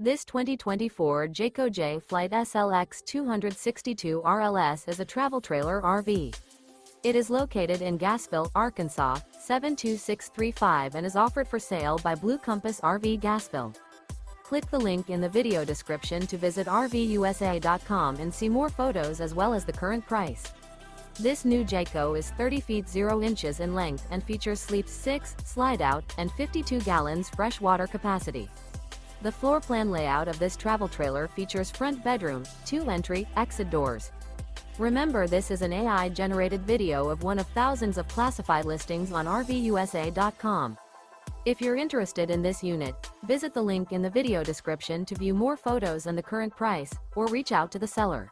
This 2024 Jayco Jay Flight SLX 262 RLS is a travel trailer RV. It is located in Gassville, Arkansas, 72635 and is offered for sale by Blue Compass RV Gassville. Click the link in the video description to visit RVUSA.com and see more photos as well as the current price. This new Jayco is 30 feet 0 inches in length and features sleeps 6, slide-out, and 52 gallons fresh water capacity. The floor plan layout of this travel trailer features front bedroom, 2 entry, exit doors. Remember, this is an AI-generated video of one of thousands of classified listings on RVUSA.com. If you're interested in this unit, visit the link in the video description to view more photos and the current price, or reach out to the seller.